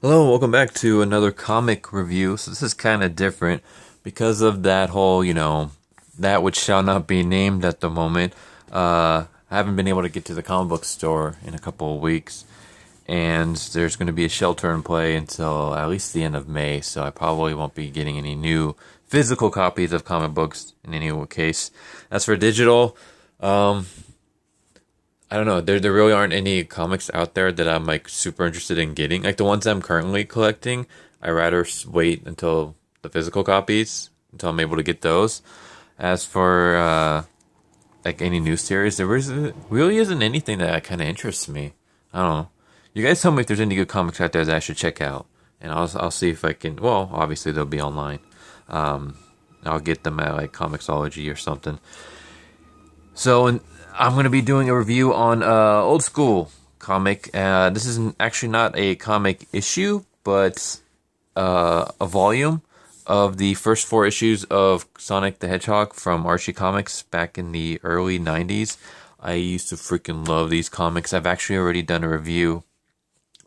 Hello, welcome back to another comic review. So this is kind of different because of that whole, that which shall not be named at the moment. I haven't been able to get to the comic book store in a couple of weeks, and there's going to be a shelter in play until at least the end of May, so I probably won't be getting any new physical copies of comic books in any case. As for digital, I don't know. There really aren't any comics out there that I'm like super interested in getting. Like the ones I'm currently collecting, I rather wait until the physical copies until I'm able to get those. As for like any new series, really isn't anything that kind of interests me. I don't know. You guys tell me if there's any good comics out there that I should check out, and I'll see if I can. Well, obviously they'll be online. I'll get them at like Comixology or something. So I'm going to be doing a review on old school comic. This is actually not a comic issue, but a volume of the first four issues of Sonic the Hedgehog from Archie Comics back in the early 90's. I used to freaking love these comics. I've actually already done a review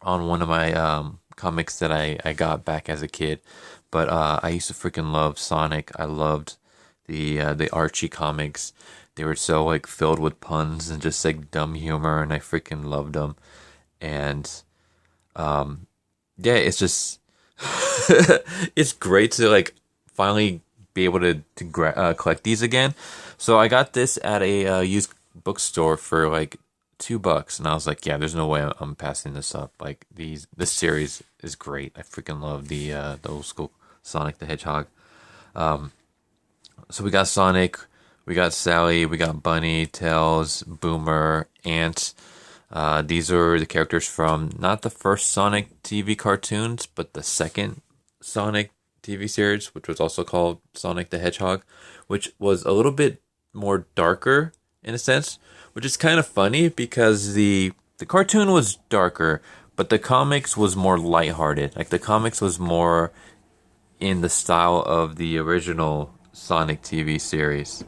on one of my comics that I got back as a kid. But I used to freaking love Sonic. I loved the Archie comics. They were so like filled with puns and just like dumb humor, and I freaking loved them. And yeah, it's just it's great to like finally be able to collect these again. So I got this at a used bookstore for like $2, and I was like, yeah, there's no way I'm passing this up. Like this series is great. I freaking love the old school Sonic the Hedgehog. So we got Sonic, we got Sally, we got Bunny, Tails, Boomer, Ant. These are the characters from not the first Sonic TV cartoons, but the second Sonic TV series, which was also called Sonic the Hedgehog, which was a little bit more darker in a sense, which is kind of funny because the cartoon was darker, but the comics was more lighthearted. Like the comics was more in the style of the original Sonic TV series.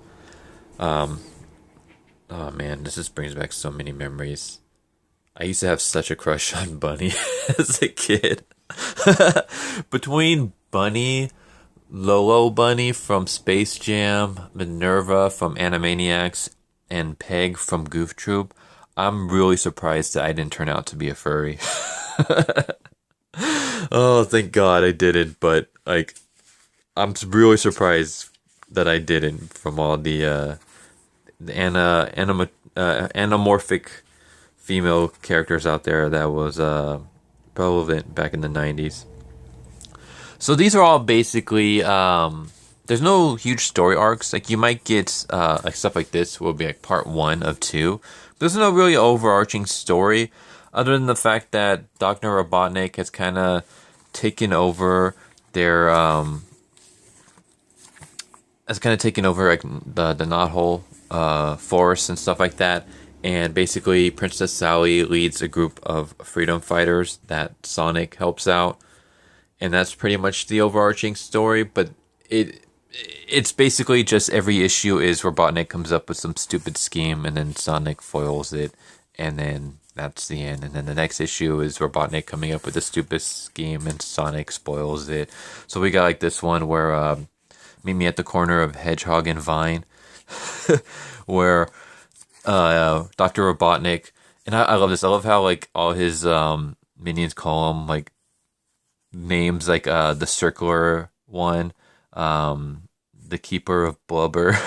Oh man, this just brings back so many memories. I used to have such a crush on Bunny as a kid. Between Bunny, Lolo Bunny from Space Jam, Minerva from Animaniacs, and Peg from Goof Troop, I'm really surprised that I didn't turn out to be a furry. Oh, thank God I didn't, but like I'm really surprised that I didn't from all the anamorphic female characters out there that was prevalent back in the 90's. So these are all basically there's no huge story arcs. Like you might get like stuff like this will be like part 1 of 2. There's no really overarching story other than the fact that Dr. Robotnik has kind of taken over their like the Knothole forest and stuff like that. And basically, Princess Sally leads a group of freedom fighters that Sonic helps out, and that's pretty much the overarching story. But it's basically just every issue is Robotnik comes up with some stupid scheme, and then Sonic foils it, and then that's the end. And then the next issue is Robotnik coming up with a stupid scheme, and Sonic spoils it. So we got like this one where meet me at the corner of Hedgehog and Vine, where Dr. Robotnik, and I love this. I love how like all his minions call him like names, like the circular one, the keeper of blubber.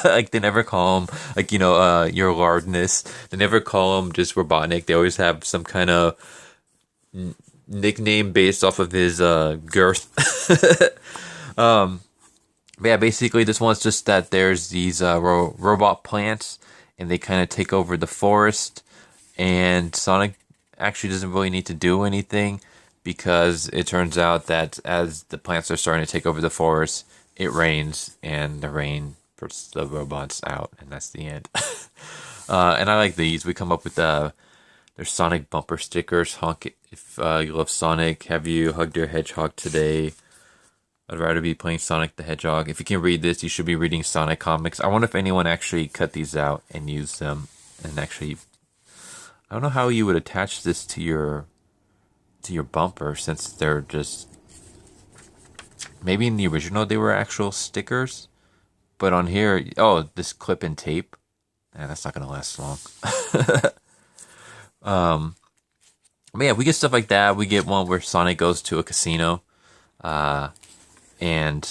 Like they never call him like your lardness. They never call him just Robotnik. They always have some kind of nickname based off of his girth. But yeah, basically this one's just that there's these robot plants, and they kind of take over the forest, and Sonic actually doesn't really need to do anything because it turns out that as the plants are starting to take over the forest, it rains, and the rain puts the robots out, and that's the end. And I like these. We come up with there's Sonic bumper stickers. Honk if you love Sonic. Have you hugged your hedgehog today? I'd rather be playing Sonic the Hedgehog. If you can read this, you should be reading Sonic comics. I wonder if anyone actually cut these out and used them and actually I don't know how you would attach this to your to your bumper, since they're just, maybe in the original they were actual stickers, but on here, oh, this clip and tape, that's not gonna last long. But yeah, we get stuff like that. We get one where Sonic goes to a casino, and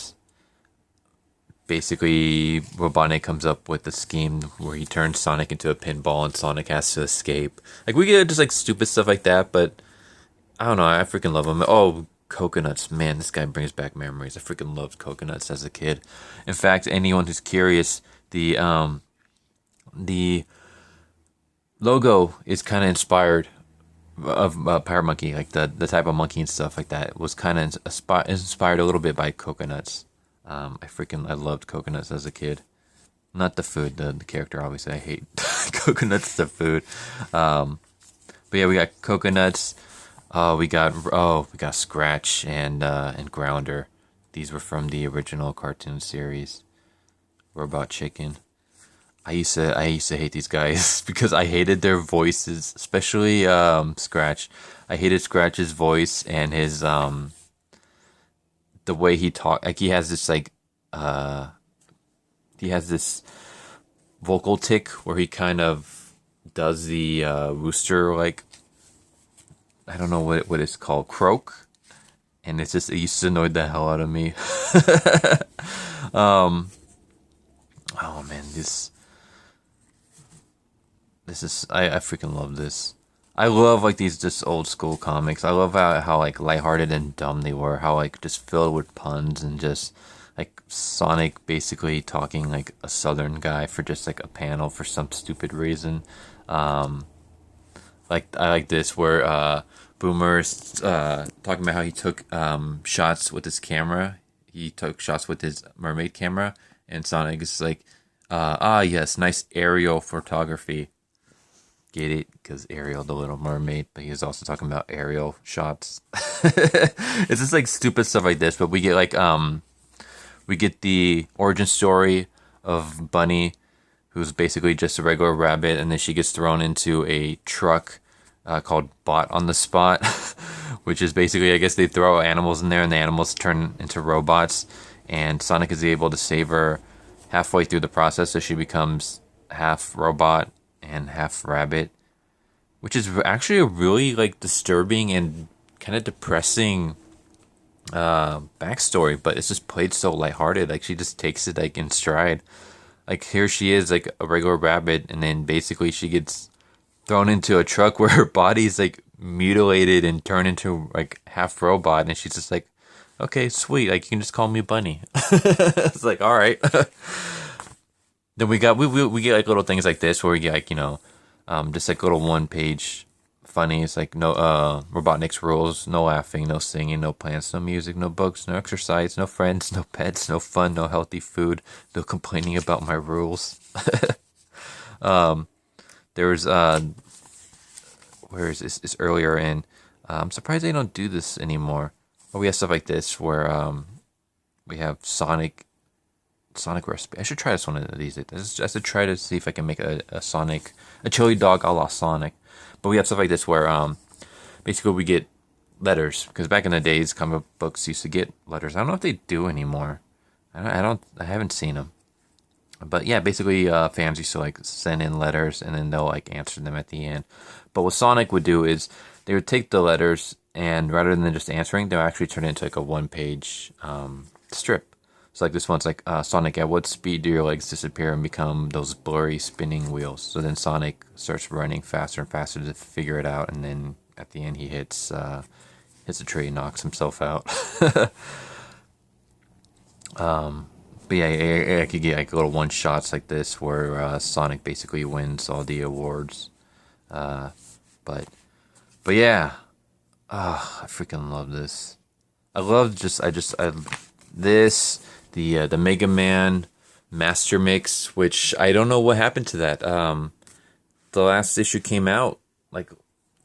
basically Robotnik comes up with a scheme where he turns Sonic into a pinball and Sonic has to escape. Like, we get just like stupid stuff like that, but I don't know, I freaking love them. Oh, coconuts, man, this guy brings back memories. I freaking loved coconuts as a kid. In fact, anyone who's curious, the logo is kind of inspired of Power Monkey, like the type of monkey and stuff like that was kind of inspired a little bit by coconuts. I loved coconuts as a kid. Not the food, the character. Obviously, I hate coconuts. The food. But yeah, we got coconuts. We got Scratch and Grounder. These were from the original cartoon series. Robot Chicken. I used to hate these guys because I hated their voices, especially Scratch. I hated Scratch's voice and his the way he talked. Like, he has this vocal tick where he kind of does the rooster, like, I don't know what it's called, croak, and it used to annoy the hell out of me. Oh man, this is, I freaking love this. I love like these just old school comics. I love how like lighthearted and dumb they were. How like just filled with puns and just like Sonic basically talking like a Southern guy for just like a panel for some stupid reason. Like, I like this where Boomer's talking about how he took shots with his camera. He took shots with his mermaid camera, and Sonic is like, yes, nice aerial photography. Get it? Because Ariel, the Little Mermaid, but he was also talking about aerial shots. It's just like stupid stuff like this, but we get like we get the origin story of Bunny, who's basically just a regular rabbit, and then she gets thrown into a truck called Bot on the Spot, which is basically, I guess they throw animals in there and the animals turn into robots, and Sonic is able to save her halfway through the process, so she becomes half robot and half rabbit, which is actually a really like disturbing and kind of depressing backstory, but it's just played so lighthearted. Like, she just takes it like in stride. Like, here she is like a regular rabbit, and then basically she gets thrown into a truck where her body's like mutilated and turned into like half robot, and she's just like, okay, sweet, like, you can just call me Bunny. It's like, all right. Then we get like little things like this where we get like, just like little 1-page funnies, like no Robotnik's rules: no laughing, no singing, no plants, no music, no books, no exercise, no friends, no pets, no fun, no healthy food, no complaining about my rules. There was where is this? It's earlier in. I'm surprised they don't do this anymore. But we have stuff like this where we have Sonic recipe. I should try this one of these days. I should try to see if I can make a chilidog a la Sonic. But we have stuff like this where basically we get letters, because back in the days comic books used to get letters. I don't know if they do anymore. I haven't seen them. But yeah, basically fans used to like send in letters and then they'll like answer them at the end. But what Sonic would do is they would take the letters, and rather than just answering, they'll actually turn it into like a 1-page strip. So like this one's like, Sonic, at what speed do your legs disappear and become those blurry spinning wheels? So then Sonic starts running faster and faster to figure it out, and then at the end he hits a tree and knocks himself out. But yeah, I could get like little one-shots like this where Sonic basically wins all the awards. But yeah, I freaking love this. The Mega Man Master Mix, which I don't know what happened to that. The last issue came out like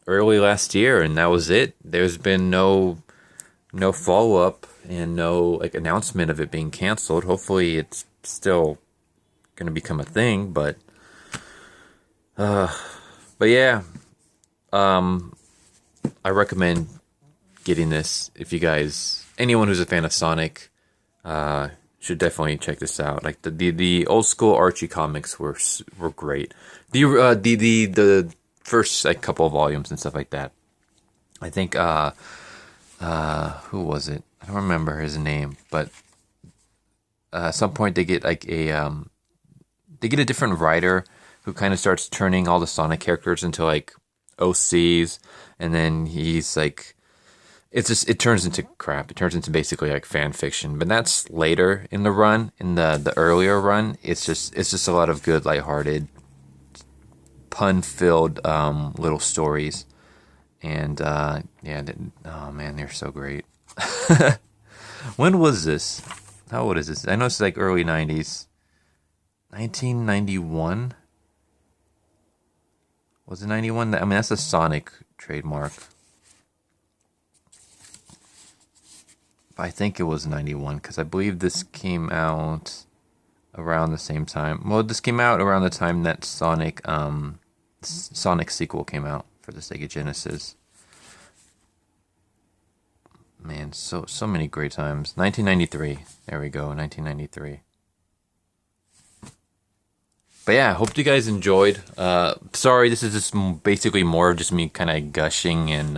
early last year, and that was it. There's been no follow-up and no like announcement of it being canceled. Hopefully it's still gonna become a thing, but yeah, I recommend getting this. If you guys, anyone who's a fan of Sonic, should definitely check this out. Like the old school Archie comics were great. The first like couple of volumes and stuff like that. I think who was it? I don't remember his name, but at some point they get like they get a different writer who kind of starts turning all the Sonic characters into like OCs, and then he's like, it turns into crap. It turns into basically like fan fiction. But that's later in the run. In the earlier run, it's just a lot of good, lighthearted, pun-filled little stories. And yeah, oh man, they're so great. When was this? How old is this? I know it's like early 90s. 1991? Was it 91? I mean, that's a Sonic trademark. But I think it was 91, because I believe this came out around the same time. Well, this came out around the time that Sonic sequel came out for the Sega Genesis. Man, so many great times. 1993. There we go, 1993. But yeah, hope you guys enjoyed. Sorry, this is just basically more of just me kind of gushing and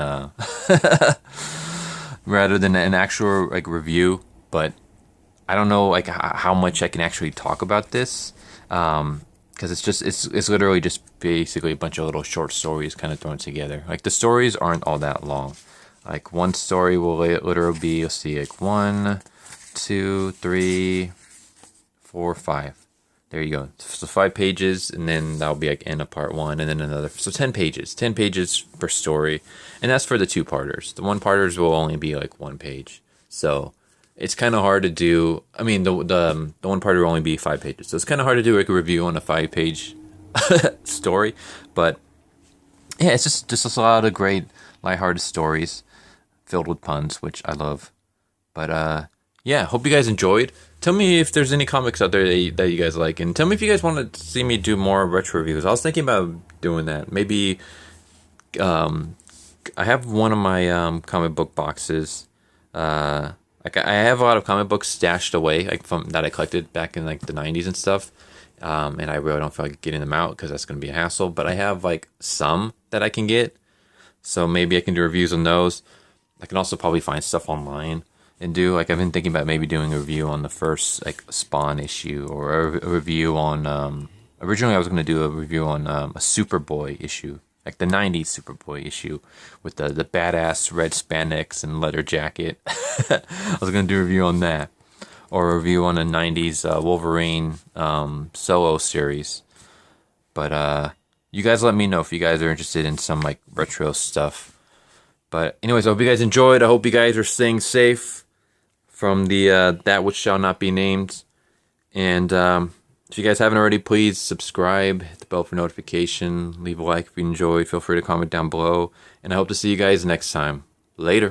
rather than an actual like review. But I don't know like how much I can actually talk about this, because it's literally just basically a bunch of little short stories kind of thrown together. Like the stories aren't all that long. Like one story will literally be, you'll see like 1, 2, 3, 4, 5. There you go. So 5 pages, and then that'll be like end of part 1, and then another. So 10 pages. 10 pages per story, and that's for the 2-parters. The 1-parters will only be like 1 page. So it's kind of hard to do. I mean, the 1-parter will only be 5 pages. So it's kind of hard to do like a review on a 5-page story. But yeah, it's just a lot of great lighthearted stories filled with puns, which I love. But yeah, hope you guys enjoyed. Tell me if there's any comics out there that you guys like, and tell me if you guys want to see me do more retro reviews. I was thinking about doing that. Maybe I have one of my comic book boxes. Like I have a lot of comic books stashed away, like from that I collected back in like the 90s and stuff. And I really don't feel like getting them out because that's going to be a hassle. But I have like some that I can get, so maybe I can do reviews on those. I can also probably find stuff online and do, like, I've been thinking about maybe doing a review on the first like Spawn issue, or a review on originally I was going to do a review on a Superboy issue, like the 90s Superboy issue with the badass red spandex and leather jacket. I was going to do a review on that, or a review on a 90s Wolverine solo series. But you guys let me know if you guys are interested in some like retro stuff. But anyways, I hope you guys enjoyed. I hope you guys are staying safe from the that which shall not be named. And if you guys haven't already, please subscribe, hit the bell for notification, leave a like if you enjoyed. Feel free to comment down below. And I hope to see you guys next time. Later.